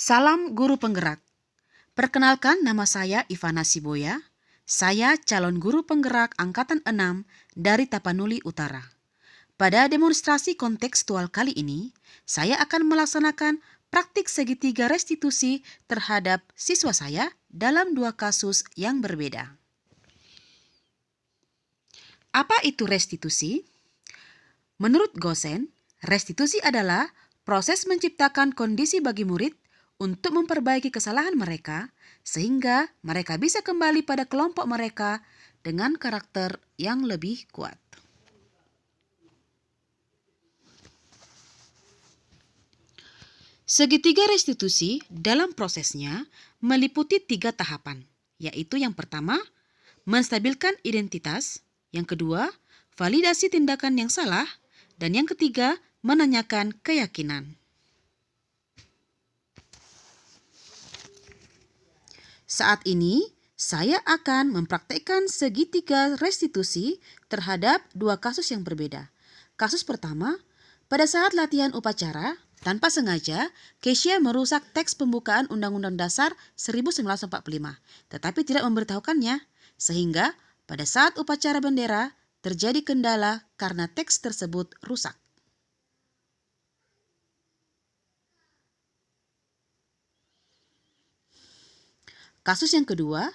Salam guru penggerak. Perkenalkan, nama saya Ivana Siboya. Saya calon guru penggerak angkatan 6 dari Tapanuli Utara. Pada demonstrasi kontekstual kali ini, saya akan melaksanakan praktik segitiga restitusi terhadap siswa saya dalam dua kasus yang berbeda. Apa itu restitusi? Menurut Gosen, restitusi adalah proses menciptakan kondisi bagi murid untuk memperbaiki kesalahan mereka sehingga mereka bisa kembali pada kelompok mereka dengan karakter yang lebih kuat. Segitiga restitusi dalam prosesnya meliputi 3 tahapan, yaitu yang pertama, menstabilkan identitas, yang kedua, validasi tindakan yang salah, dan yang ketiga, menanyakan keyakinan. Saat ini, saya akan mempraktekkan segitiga restitusi terhadap dua kasus yang berbeda. Kasus pertama, pada saat latihan upacara, tanpa sengaja, Keisha merusak teks pembukaan Undang-Undang Dasar 1945, tetapi tidak memberitahukannya, sehingga pada saat upacara bendera terjadi kendala karena teks tersebut rusak. Kasus yang kedua,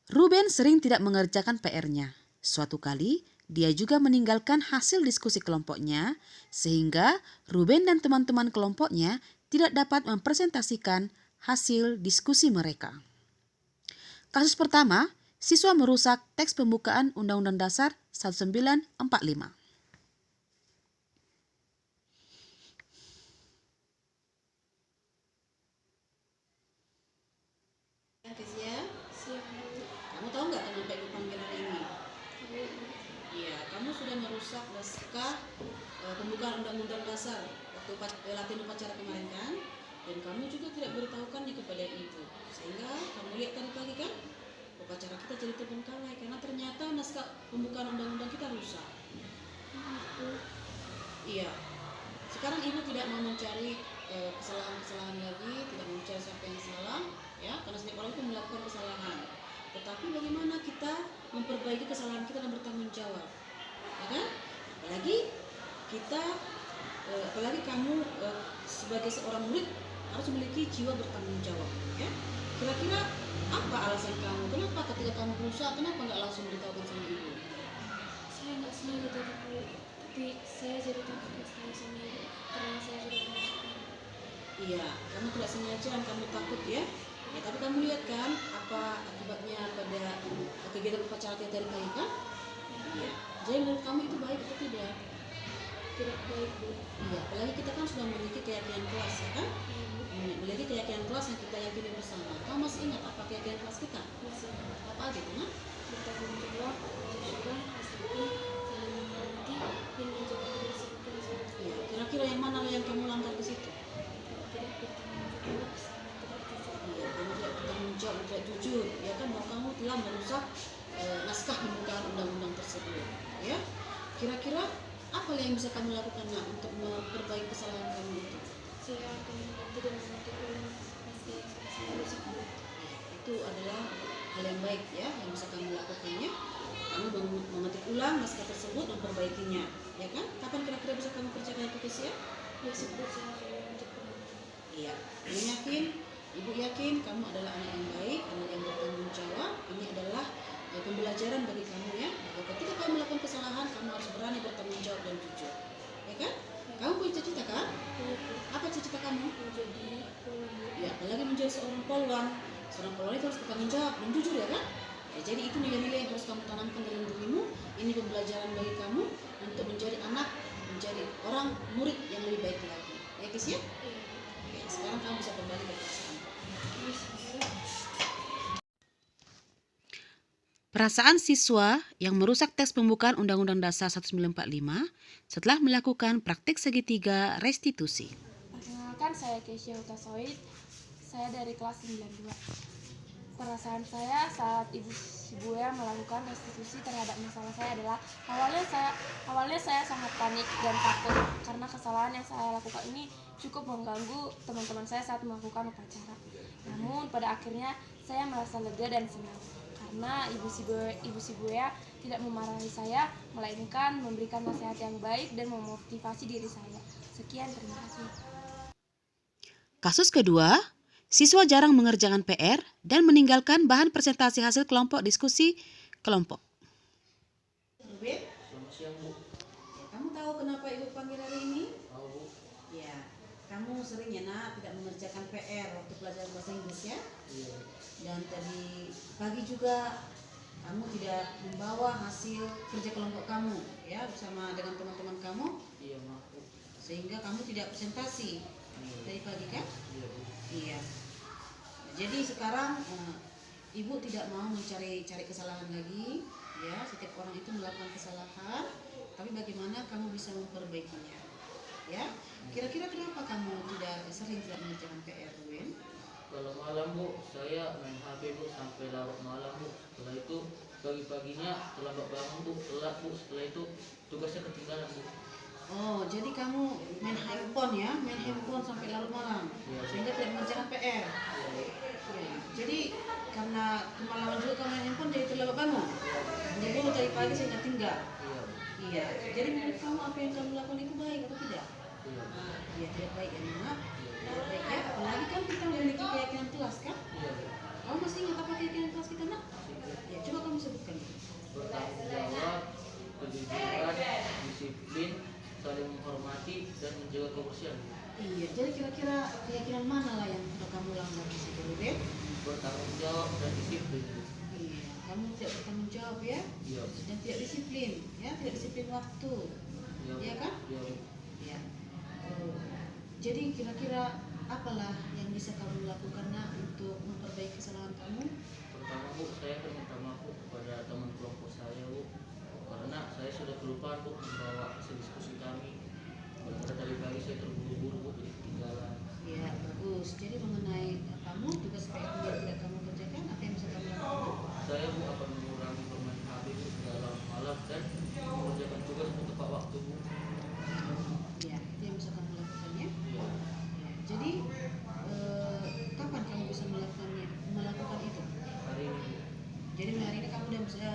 Ruben sering tidak mengerjakan PR-nya. Suatu kali, dia juga meninggalkan hasil diskusi kelompoknya, sehingga Ruben dan teman-teman kelompoknya tidak dapat mempresentasikan hasil diskusi mereka. Kasus pertama, siswa merusak teks pembukaan Undang-Undang Dasar 1945. Kamu tahu nggak kenapa ibu panggil hari ini? Iya, kamu sudah merusak naskah pembukaan Undang-Undang Dasar waktu latihan upacara kemarin kan? Dan kamu juga tidak beritahukannya kepada ibu, sehingga kamu lihat tadi pagi kan? Upacara kita jadi terbengkalai karena ternyata naskah pembukaan undang-undang kita rusak. Iya. Sekarang ibu tidak mau mencari kesalahan-kesalahan lagi, tidak mau mencari siapa yang salah, ya, karena setiap orang itu melakukan kesalahan. Tetapi bagaimana kita memperbaiki kesalahan kita dan bertanggung jawab, ya kan? Apalagi kamu sebagai seorang murid harus memiliki jiwa bertanggung jawab, ya. Kira-kira apa alasan kamu? Kenapa ketika kamu berusaha, kenapa nggak langsung beritahukan sama ibu? Saya nggak sengaja tapi saya jadi takut sekali sama ibu karena saya juga merasakan. Iya, kamu tidak sengaja dan kamu takut ya. Ya, tapi kamu lihat kan apa akibatnya pada kegiatan upacara kita tadi pagi kan? Iya. Jadi menurut kamu itu baik atau tidak? Tidak baik, Bu. Iya, apalagi kita kan sudah memiliki keyakinan kelas ya kan? Iya, Bu. Memiliki keyakinan kelas yang kita yakini bersama. Kamu masih ingat apa keyakinan kelas kita? Masih Apa gitu kan? bertanggung jawab, bersyukur, bersyukur, saling menghormati, dan menjaga kedisiplinan satu. Iya, kira-kira yang mana yang kamu langgar di situ? Tidak bertanggung jawab, sama tidak jujur. Iya, kamu tidak bertanggung jawab, tidak jujur, ya kan? Bahwa kamu telah merusak naskah pembukaan undang-undang tersebut, ya. Kira-kira apa yang bisa kamu lakukan untuk memperbaiki kesalahan kamu itu? Saya akan mengganti dan memetik ulang naskah yang saya rusak, Bu. Itu adalah hal yang baik ya yang bisa kamu lakukannya. Kamu memetik ulang naskah tersebut dan memperbaikinya, ya kan? Kapan kira-kira bisa kamu kerjakan itu, Kesia? Besok saya akan mencegah. Iya. Ibu yakin kamu adalah anak yang baik, anak yang bertanggung jawab. Ini adalah pembelajaran bagi kamu ya. Bahwa ketika kamu melakukan kesalahan, kamu harus berani bertanggung jawab dan jujur, ya kan? Kamu punya cita-cita kan? Apa cita-cita kamu? Menjadi polwan. Ya, apalagi menjadi seorang polwan. Seorang polwan itu harus bertanggung jawab dan jujur ya kan? Ya, jadi itu nilai-nilai yang harus kamu tanamkan dalam dirimu. Ini pembelajaran bagi kamu untuk menjadi anak, menjadi orang murid yang lebih baik lagi. Ya, Kis ya? Oke, sekarang kamu bisa kembali ke kelas kamu. Perasaan siswa yang merusak teks pembukaan Undang-Undang Dasar 1945 setelah melakukan praktik segitiga restitusi. Perkenalkan, saya Keisha Utasoid. Saya dari kelas 92. Perasaan saya saat Ibu Sibuya melakukan restitusi terhadap masalah saya adalah awalnya saya sangat panik dan takut karena kesalahan yang saya lakukan ini cukup mengganggu teman-teman saya saat melakukan upacara. Namun pada akhirnya saya merasa lega dan senang karena Ibu Sibuya tidak memarahi saya, melainkan memberikan nasihat yang baik dan memotivasi diri saya. Sekian, terima kasih. Kasus kedua, siswa jarang mengerjakan PR dan meninggalkan bahan presentasi hasil kelompok diskusi kelompok. Ruben? Selamat siang, Bu. Ya, kamu tahu kenapa Ibu panggil hari ini? Tahu, Bu. Ya, kamu sering ya nak tidak mengerjakan PR waktu pelajaran bahasa Inggris ya? Iya. Dan tadi pagi juga kamu tidak membawa hasil kerja kelompok kamu ya bersama dengan teman-teman kamu, Iya, maaf, Bu. sehingga kamu tidak presentasi Iya. tadi pagi kan? Iya, Bu. Iya. Jadi sekarang ibu tidak mau mencari kesalahan lagi ya, setiap orang itu melakukan kesalahan, tapi bagaimana kamu bisa memperbaikinya ya. Kira-kira kenapa kamu sering tidak mengerjakan PR, Ruben? Kalau malam, Bu, saya main HP, Bu, sampai larut malam, Bu. Setelah itu pagi-paginya terlambat bangun, Bu, telat, Bu. Setelah itu tugasnya ketinggalan, Bu. Oh, jadi kamu main handphone sampai larut malam, Iya. sehingga tidak mengerjakan PR. Iya, Bu. Ya, jadi karena kemalaman juga kamu main handphone, jadi terlambat bangun. Jadi dari pagi sehingga tinggal. Iya, Bu. Iya. Jadi menurut kamu apa yang kamu lakukan itu baik atau tidak? Iya, Bu. Iya, tidak baik ya nak. Tidak baik ya. Apalagi kan kita memiliki keyakinan kelas kan? Iya, Bu. Kamu masih ingat apa keyakinan kelas kita nak? Ya, coba kamu sebutkan. Bertanggung jawab, kejujuran, disiplin, saling menghormati, dan menjaga kebersihan, Bu. Iya. Jadi kira-kira keyakinan mana lah yang sudah kamu langgar di situ, Ruben? Bertanggung jawab dan disiplin, Bu. Iya. Kamu tidak bertanggung jawab ya? Iya, Bu. Dan tidak disiplin, ya, tidak disiplin waktu. Iya, Bu. Iya kan? Iya, Bu. Ya. Jadi kira-kira apalah yang bisa kamu lakukan nak untuk memperbaiki kesalahan kamu? Pertama, Bu, saya akan minta maaf, Bu, kepada teman kelompok saya, Bu, karena saya sudah kelupaan, Bu, membawa hasil diskusi kami. Pada tadi pagi saya terburu-buru, Bu, jadi ketinggalan. Ya, bagus. Jadi mengenai kamu tugas PR yang tidak kamu kerjakan, apa yang bisa kamu lakukan? Saya, Bu, akan mengurangi bermain HP, Bu, dalam malam dan mengerjakan tugas, Bu, tepat waktu, Bu. Ya, itu yang bisa kamu lakukan ya. Iya. Ya, jadi kapan kamu bisa melakukan itu? Hari ini, Bu. Jadi hari ini kamu sudah bisa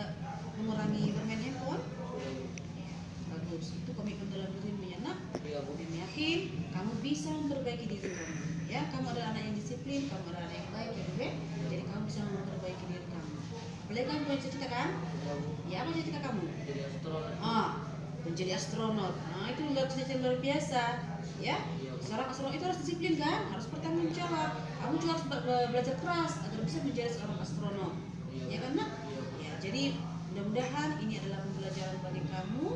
mengurangi bermain handphone? Iya, Bu. Ya, bagus. Itu komitmen dalam dirimu ya nak. Iya, Bu. Dan yakin kamu bisa memperbaiki diri kamu. Ya, kamu adalah anak yang disiplin, kamu adalah anak yang baik ya, Ruben. Jadi kamu bisa memperbaiki diri kamu. Apalagi kamu punya cita-cita kan? Iya, Bu. Ya, apa cita-cita kamu? Jadi astronot. Menjadi astronot. Nah, itu cita-cita luar biasa. Ya, Iya, Bu. seorang astronot itu harus disiplin kan? Harus bertanggung jawab. Kamu juga harus belajar keras agar bisa menjadi seorang astronot. Iya, Ya Bu. kan, nak? Iya, Bu. Ya, jadi mudah-mudahan ini adalah pembelajaran bagi kamu.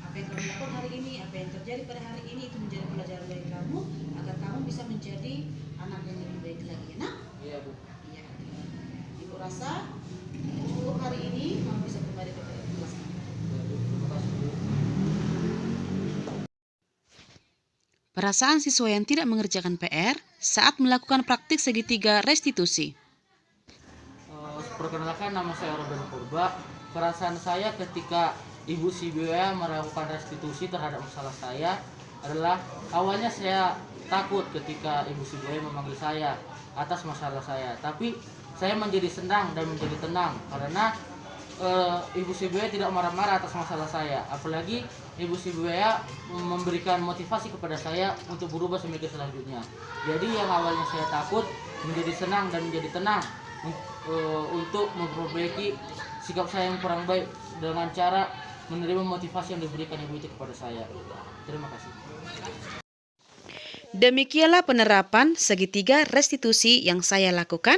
Apa yang kamu lakukan hari ini, apa yang terjadi pada hari ini itu menjadi pelajaran bagi kamu agar kamu bisa menjadi anak yang lebih baik lagi, ya nak? Iya, Bu. Iya. Ibu rasa cukup hari ini kamu bisa kembali ke kelas kamu. Iya, Bu. Terima kasih, Bu. Perasaan siswa yang tidak mengerjakan PR saat melakukan praktik segitiga restitusi. Perkenalkan, nama saya Ruben Purba. Perasaan saya ketika Ibu Sibuya melakukan restitusi terhadap masalah saya adalah awalnya saya takut ketika Ibu Sibuya memanggil saya atas masalah saya. Tapi saya menjadi senang dan menjadi tenang karena Ibu Sibuya tidak marah-marah atas masalah saya. Apalagi Ibu Sibuya memberikan motivasi kepada saya untuk berubah seminggu selanjutnya. Jadi yang awalnya saya takut menjadi senang dan menjadi tenang untuk memperbaiki sikap saya yang kurang baik dengan cara menerima motivasi yang diberikan ibu itu kepada saya. Terima kasih. Demikianlah penerapan segitiga restitusi yang saya lakukan.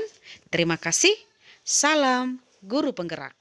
Terima kasih. Salam Guru Penggerak.